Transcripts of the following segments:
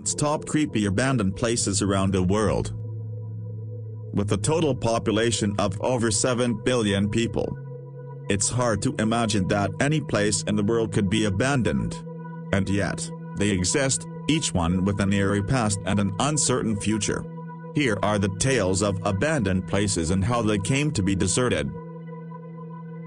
world's top creepy abandoned places around the world. With a total population of over 7 billion people, it's hard to imagine that any place in the world could be abandoned. And yet, they exist, each one with an eerie past and an uncertain future. Here are the tales of abandoned places and how they came to be deserted.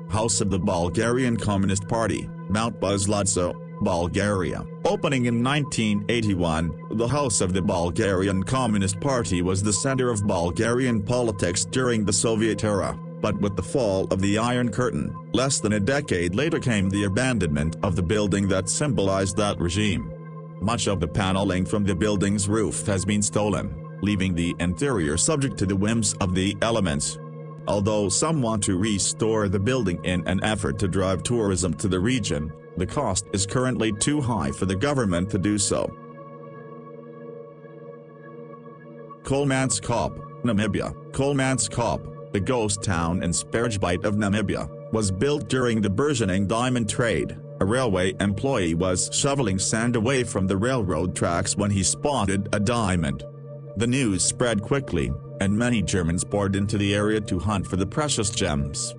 House of the Bulgarian Communist Party, Mount Buzlazo, Bulgaria. Opening in 1981, the House of the Bulgarian Communist Party was the center of Bulgarian politics during the Soviet era, but with the fall of the Iron Curtain, less than a decade later came the abandonment of the building that symbolized that regime. Much of the paneling from the building's roof has been stolen, leaving the interior subject to the whims of the elements. Although some want to restore the building in an effort to drive tourism to the region, the cost is currently too high for the government to do so. Kolmanskop, Namibia. Kolmanskop, the ghost town in Sperrgebiet of Namibia, was built during the burgeoning diamond trade. A railway employee was shoveling sand away from the railroad tracks when he spotted a diamond. The news spread quickly, and many Germans poured into the area to hunt for the precious gems.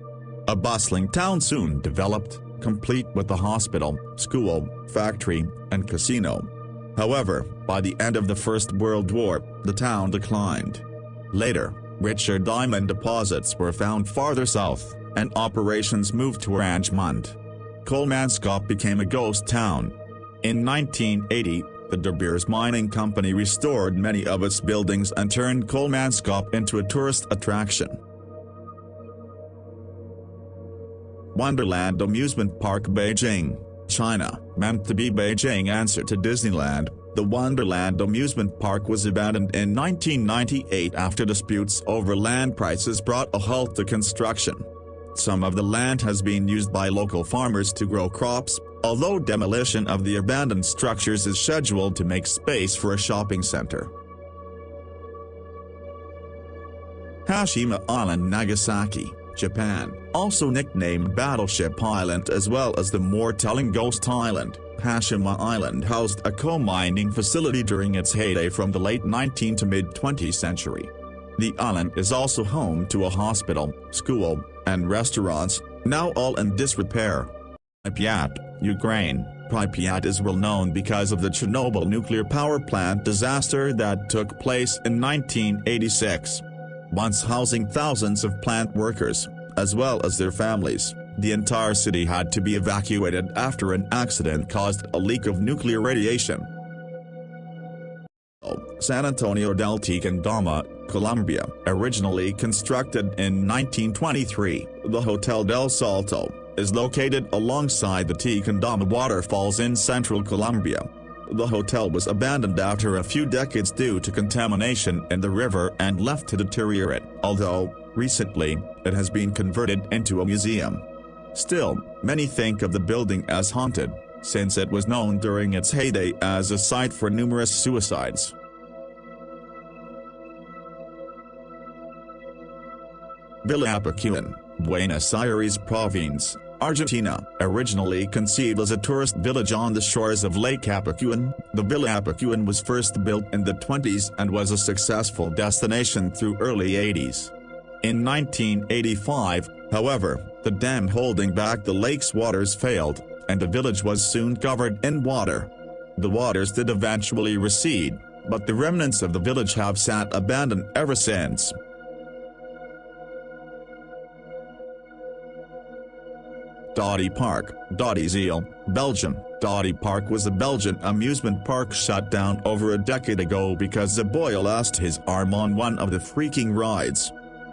A bustling town soon developed, complete with a hospital, school, factory, and casino. However, by the end of the First World War, the town declined. Later, richer diamond deposits were found farther south, and operations moved to Oranjemund. Kolmanskop became a ghost town. In 1980, the De Beers Mining Company restored many of its buildings and turned Kolmanskop into a tourist attraction. Wonderland Amusement Park, Beijing, China. Meant to be Beijing's answer to Disneyland, the Wonderland Amusement Park was abandoned in 1998 after disputes over land prices brought a halt to construction. Some of the land has been used by local farmers to grow crops, although demolition of the abandoned structures is scheduled to make space for a shopping center. Hashima Island, Nagasaki, Japan, also nicknamed Battleship Island as well as the more telling Ghost Island. Hashima Island housed a coal mining facility during its heyday from the late 19th to mid-20th century. The island is also home to a hospital, school, and restaurants, now all in disrepair. Pripyat, Ukraine. Pripyat is well known because of the Chernobyl nuclear power plant disaster that took place in 1986. Once housing thousands of plant workers, as well as their families, the entire city had to be evacuated after an accident caused a leak of nuclear radiation. San Antonio del Tequendama, Colombia. Originally constructed in 1923, the Hotel del Salto is located alongside the Tequendama waterfalls in central Colombia. The hotel was abandoned after a few decades due to contamination in the river and left to deteriorate, although, recently, it has been converted into a museum. Still, many think of the building as haunted, since it was known during its heyday as a site for numerous suicides. Villa Apacuan, Buenos Aires Province, Argentina. Originally conceived as a tourist village on the shores of Lake Apacuan, the Villa Apacuan was first built in the 20s and was a successful destination through early 80s. In 1985, however, the dam holding back the lake's waters failed, and the village was soon covered in water. The waters did eventually recede, but the remnants of the village have sat abandoned ever since. Dodi Park, Dodi, Belgium. Dodi Park was a Belgian amusement park shut down over a decade ago because a boy lost his arm on one of the freaking rides.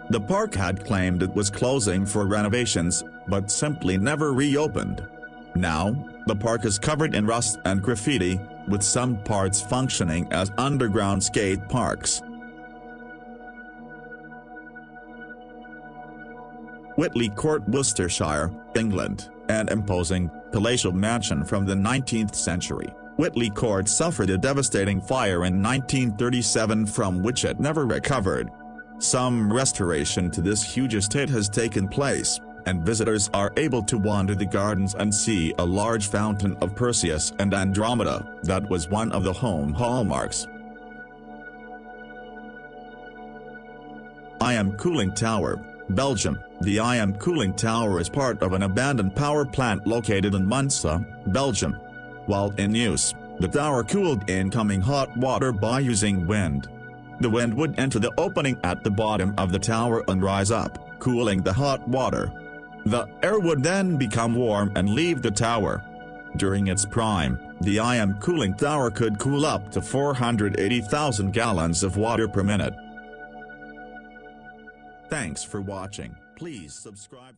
The park had claimed it was closing for renovations, but simply never reopened. Now, the park is covered in rust and graffiti, with some parts functioning as underground skate parks. Whitley Court, Worcestershire, England, an imposing, palatial mansion from the 19th century. Whitley Court suffered a devastating fire in 1937 from which it never recovered. Some restoration to this huge estate has taken place, and visitors are able to wander the gardens and see a large fountain of Perseus and Andromeda, that was one of the home hallmarks. I Am Cooling Tower, Belgium. The I Am Cooling Tower is part of an abandoned power plant located in Munster, Belgium. While in use, the tower cooled incoming hot water by using wind. The wind would enter the opening at the bottom of the tower and rise up, cooling the hot water. The air would then become warm and leave the tower. During its prime, the I Am Cooling Tower could cool up to 480,000 gallons of water per minute. Thanks for watching. Please subscribe.